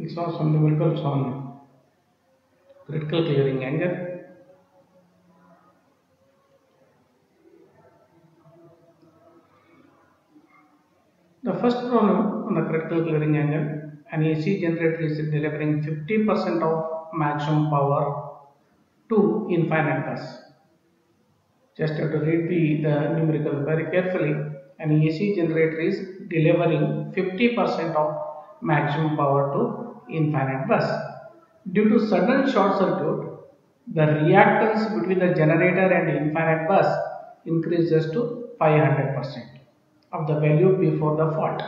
This was some numericals on critical clearing angle. The first problem on the critical clearing angle, an AC generator is delivering 50% of maximum power to infinite bus. Just have to read the numerical very carefully. An AC generator is delivering 50% of maximum power to infinite bus. Due to sudden short circuit, the reactance between the generator and infinite bus increases to 500% of the value before the fault.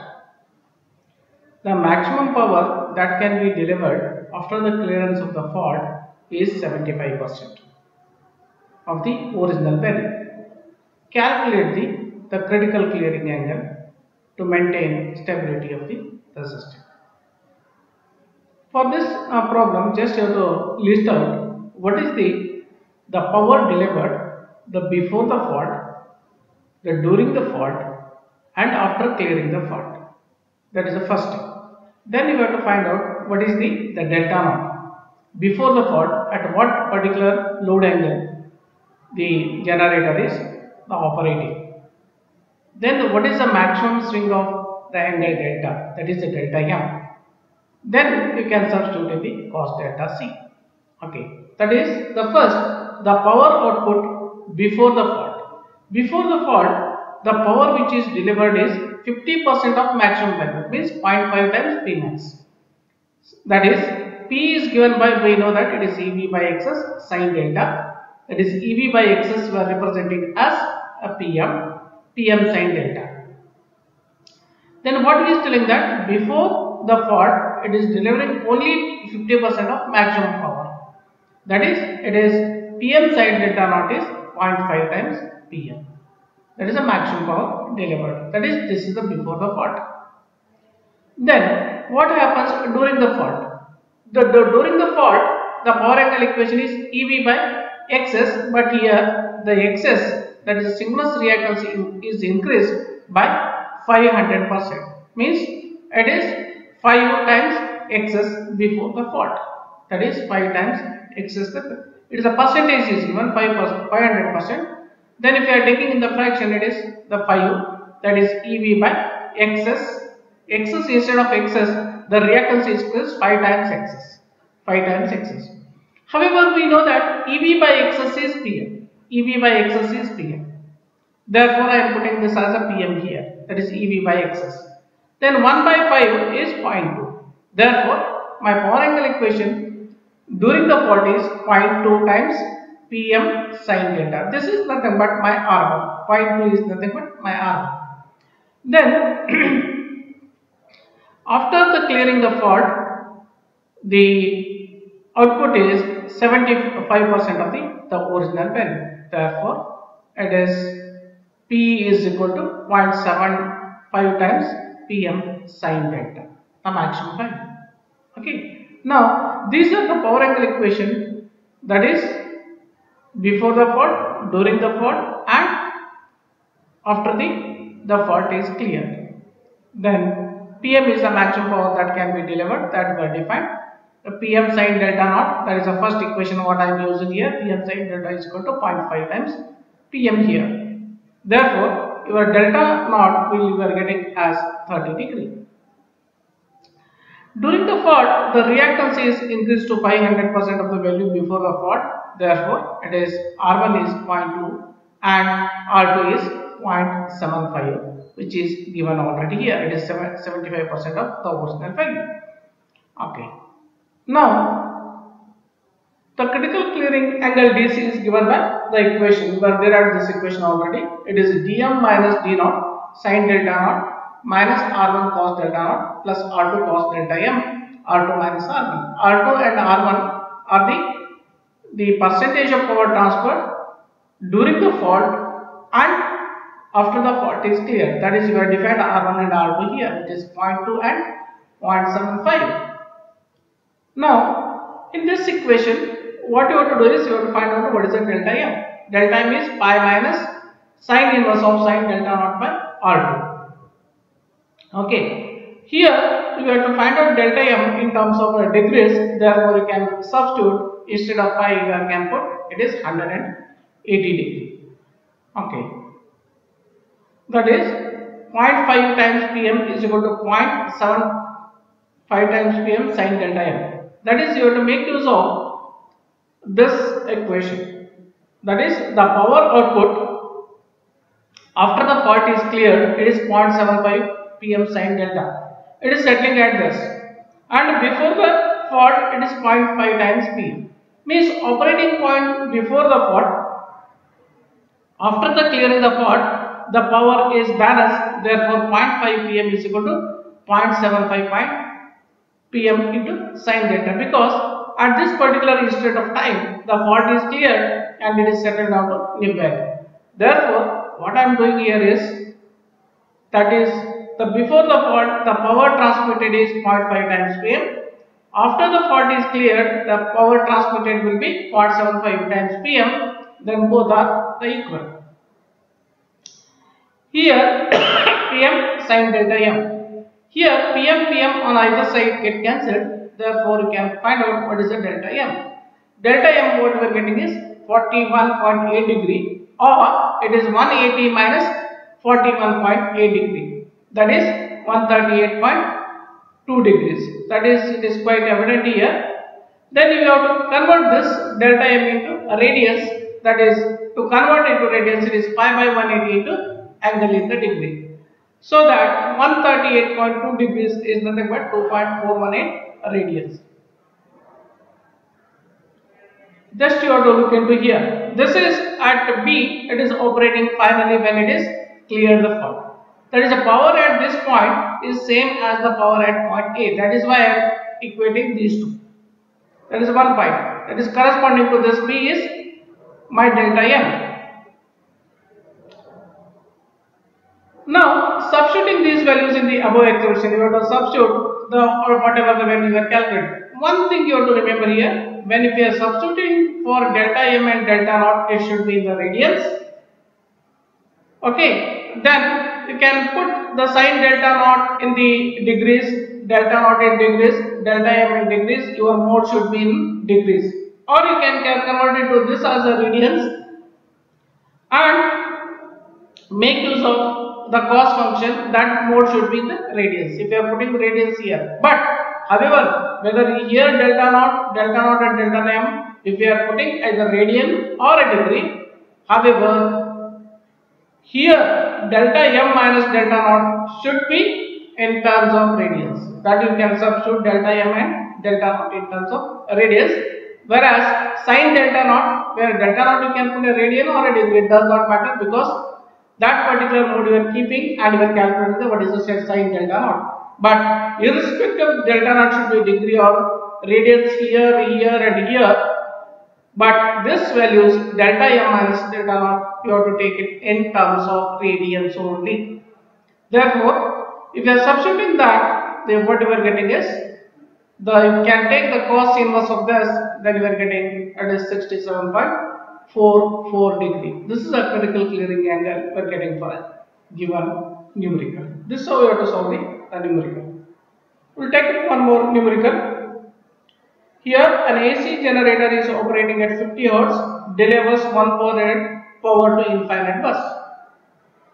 The maximum power that can be delivered after the clearance of the fault is 75% of the original value. Calculate the critical clearing angle to maintain stability of the resistor. For this problem, just you have to list out what is the power delivered before the fault, the during the fault, and after clearing the fault. That is the first step. Then you have to find out what is the delta naught before the fault, at what particular load angle the generator is operating. Then what is the maximum swing of the angle delta, that is the delta M. Then you can substitute in the cos delta C. Okay, that is the first, the power output before the fault. Before the fault, the power which is delivered is 50% of maximum value, means 0.5 times P max. That is, P is given by, we know that it is EV by XS sin delta. That is, EV by XS we are representing as a PM sin delta. Then what he is telling that before the fault it is delivering only 50% of maximum power. That is, it is PM sin delta naught is 0.5 times PM. That is the maximum power delivered. That is, this is the before the fault. Then what happens during the fault? During the fault, the power angle equation is EV by XS, but here the XS, that is synchronous reactance, is increased by 500%. Means it is 5 times XS before the fault. That is 5 times XS. It is a percentage is given 500%. Then if you are taking in the fraction, it is the 5, that is EV by XS. XS instead of XS, the reactance is equals 5 times XS. 5 times XS. However, we know that EV by XS is PM. EV by XS is PM. Therefore, I am putting this as a PM here. That is EV by XS. Then 1 by 5 is 0.2. Therefore, my power angle equation during the fault is 0.2 times PM sin delta. This is nothing but my R1. 0.2 is nothing but my R1. Then, after the clearing the fault, the output is 75% of the original value. Therefore, it is P is equal to 0.75 times PM sin delta, the maximum value. Okay. Now, these are the power angle equation, that is before the fault, during the fault, and after the fault is cleared. Then PM is the maximum power that can be delivered, that we are defined. The PM sin delta naught, that is the first equation what I am using here. PM sin delta is equal to 0.5 times PM here. Therefore, your delta naught you are getting as 30 degree. During the fault, the reactance is increased to 500% of the value before the fault. Therefore, it is R1 is 0.2 and R2 is 0.75, which is given already here. It is 75% of the original value. Okay. Now, the critical clearing angle DC is given by the equation. We are there at this equation already. It is dm minus d naught sin delta naught minus R1 cos delta naught plus R2 cos delta m, R2 minus R1. R2 and R1 are the percentage of power transfer during the fault and after the fault is clear. That is, you have defined R1 and R2 here. It is 0.2 and 0.75. Now, in this equation, what you have to do is you have to find out what is the delta m. Delta m is pi minus sin inverse of sin delta naught by R2. Okay. Here you have to find out delta m in terms of degrees. Therefore you can substitute, instead of 5 you can put it is 180 degree. Okay, that is 0.5 times pm is equal to 0.75 times pm sin delta m. That is, you have to make use of this equation. That is, the power output after the fault is cleared, it is 0.75 pm sin delta. It is settling at this, and before the fault it is 0.5 times pm. Means operating point before the fault. After the clearing the fault, the power is balanced. Therefore, 0.5 pm is equal to 0.75 pm into sin delta, because at this particular instant of time the fault is cleared and it is settled down to new value. Therefore, what I am doing here is, that is, the before the fault the power transmitted is 0.5 times pm. After the fault is cleared, the power transmitted will be 0.75 times pm. Then both are the equal. Here pm sin delta m. Here pm on either side get cancelled. Therefore, you can find out what is the delta m. Delta m, what we are getting is 41.8 degree, or it is 180 minus 41.8 degree. That is 138.2 degrees. That is, it is quite evident here. Then you have to convert this delta m into a radius. That is, to convert into radius, it is pi by 180 into angle in the degree. So that 138.2 degrees is nothing but 2.418 radians. Just you have to look into here. This is at B, it is operating finally when it is cleared the fault. That is, the power at this point is same as the power at point A. That is why I am equating these two. That is one point. That is corresponding to this B is my delta m. Now, substituting these values in the above expression, you have to substitute the or whatever the value you are calculating. One thing you have to remember here, when if you are substituting for delta m and delta naught, it should be in the radians. Okay, then you can put the sin delta naught in the degrees, delta naught in degrees, delta m in degrees. Your mode should be in degrees, or you can convert it to this as a radians and make use of the cos function. That mode should be in the radians if you are putting radians here. But however, whether here delta naught and delta m, if you are putting either radian or a degree, however, here delta m minus delta naught should be in terms of radians. That you can substitute delta m and delta naught in terms of radians. Whereas sin delta naught, where delta naught you can put a radian or a degree, it does not matter, because that particular mode you are keeping and you are calculating what is the sin delta naught. But irrespective of delta naught should be degree or radians here and here. But this values delta m minus delta naught, you have to take it in terms of radians only. Therefore, if you are substituting that, then what you are getting is, you can take the cos inverse of this, then you are getting it is 67.44 degree. This is a critical clearing angle we are getting for a given numerical. This is how we have to solve the numerical. We will take one more numerical. Here an AC generator is operating at 50 Hz, delivers 1 power to infinite bus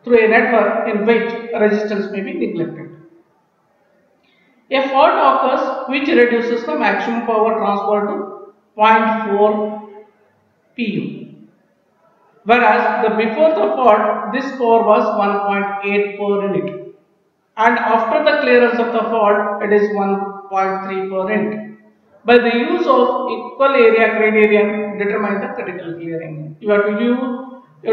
through a network in which resistance may be neglected. A fault occurs which reduces the maximum power transfer to 0.4 pu, whereas before the fault this power was 1.8 per unit, and after the clearance of the fault it is 1.3 per unit. By the use of equal area criterion, determine the critical clearing. You have to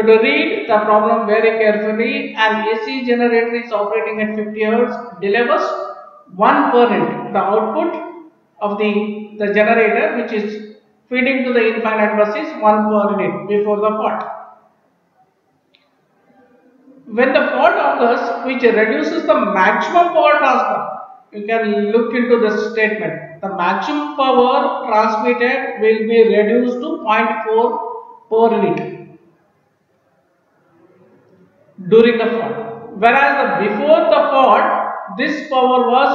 read the problem very carefully. An AC generator is operating at 50 Hz, delivers 1 per unit. The output of the generator which is feeding to the infinite bus is 1 per unit before the fault. When the fault occurs which reduces the maximum power transfer, you can look into this statement. The maximum power transmitted will be reduced to 0.4 per unit during the fault. Whereas before the fault, this power was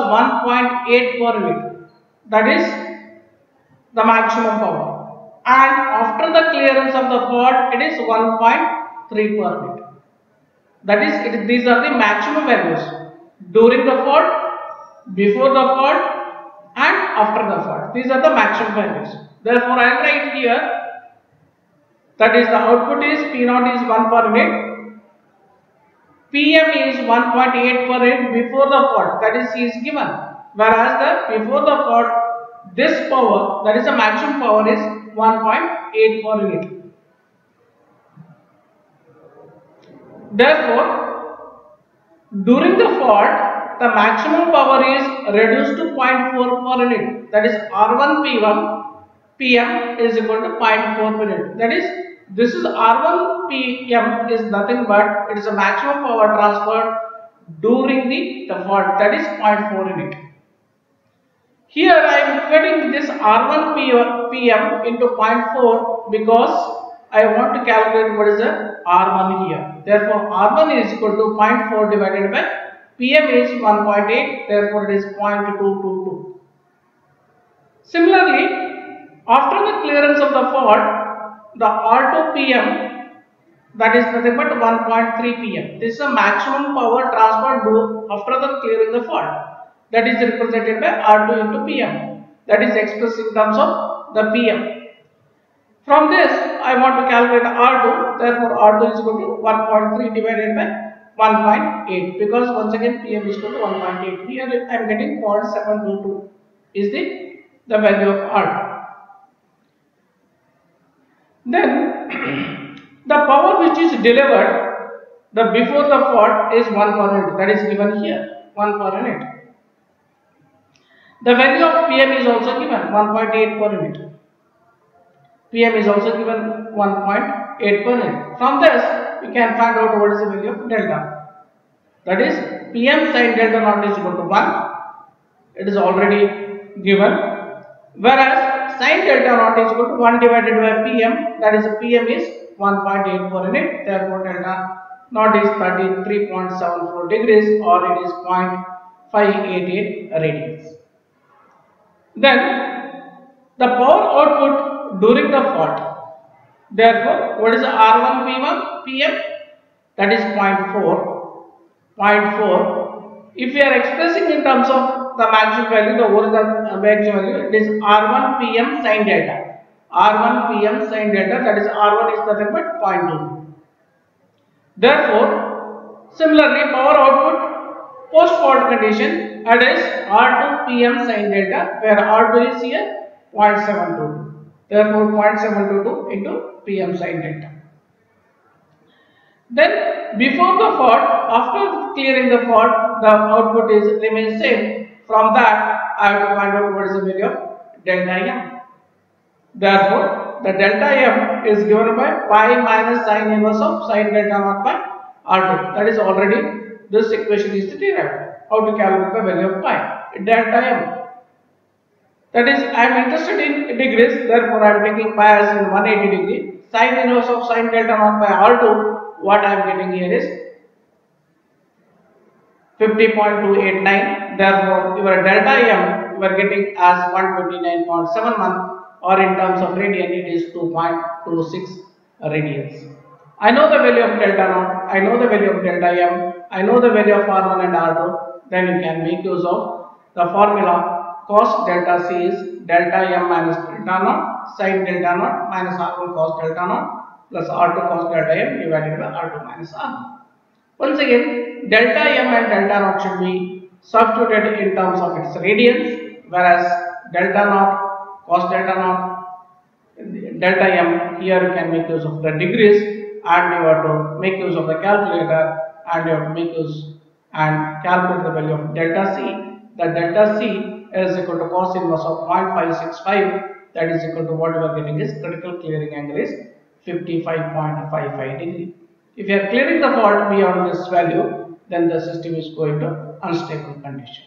1.8 per unit. That is the maximum power. And after the clearance of the fault, it is 1.3 per unit. That is, these are the maximum values during the fault, before the fault, and after the fault. These are the maximum values. Therefore, I will write here, that is the output is P0 is 1 per unit, PM is 1.8 per unit before the fault, that is given. Whereas the before the fault, this power, that is the maximum power, is 1.8 per unit. Therefore, during the fault, the maximum power is reduced to 0.4 per unit. That is R1 PM is equal to 0.4 per unit. That is, this is R1 PM is nothing but it is a maximum power transferred during the fault, that is 0.4 unit. Here I am getting this R1 PM into 0.4 because I want to calculate what is the R1 here. Therefore, R1 is equal to 0.4 divided by PM is 1.8. Therefore, it is 0.222. Similarly, after the clearance of the fault, the R2 PM, that is nothing but 1.3 PM. This is the maximum power transferred after the clearing the fault. That is represented by R2 into PM. That is expressed in terms of the PM. From this, I want to calculate R2. Therefore, R2 is equal to 1.3 divided by 1.8, because once again PM is equal to 1.8. Here I am getting 0.722 is the value of R2. Then the power which is delivered before the fault is 1 per unit. That is given here, 1 per unit. The value of PM is also given, 1.8 per unit. PM is also given 1.8 per unit. From this, we can find out what is the value of delta. That is, PM sin delta naught is equal to 1. It is already given. Whereas, sin delta naught is equal to 1 divided by PM. That is, PM is 1.8 per unit. Therefore, delta naught is 33.74 degrees, or it is 0.588 radians. Then, the power output during the fault. Therefore, what is the R1 PM? That is 0.4. 0.4. If we are expressing in terms of the maximum value, the original maximum value, it is R1 PM sin delta. R1 PM sin delta, that is R1 is nothing but 0.2. Therefore, similarly, power output post fault condition, that is R2 PM sin delta, where R2 is here 0.722. Therefore, 0.722 into PM sin delta. Then, before the fault, after clearing the fault, the output remains same. From that, I have to find out what is the value of delta M. Therefore, the delta M is given by pi minus sin inverse of sin delta naught by R2. That is already, this equation is derived. How to calculate the value of pi? Delta M. That is, I am interested in degrees, therefore I am taking pi as in 180 degree. Sin inverse of sin delta naught by R2, what I am getting here is 50.289. Therefore, your delta M you are getting as 129.71, or in terms of radian it is 2.26 radians. I know the value of delta naught, I know the value of delta M, I know the value of R1 and R2. Then you can make use of the formula. Cos delta C is delta M minus delta naught sin delta naught minus R1 cos delta naught plus R2 cos delta M divided by R2 minus R1. Once again, delta M and delta naught should be substituted in terms of its radians, whereas delta naught cos delta naught delta M, here you can make use of the degrees, and you have to make use of the calculator, and you have to make use and calculate the value of delta C. The delta C is equal to cos inverse of 0.565, that is equal to what you are getting is critical clearing angle is 55.55 degree. If you are clearing the fault beyond this value, then the system is going to unstable condition.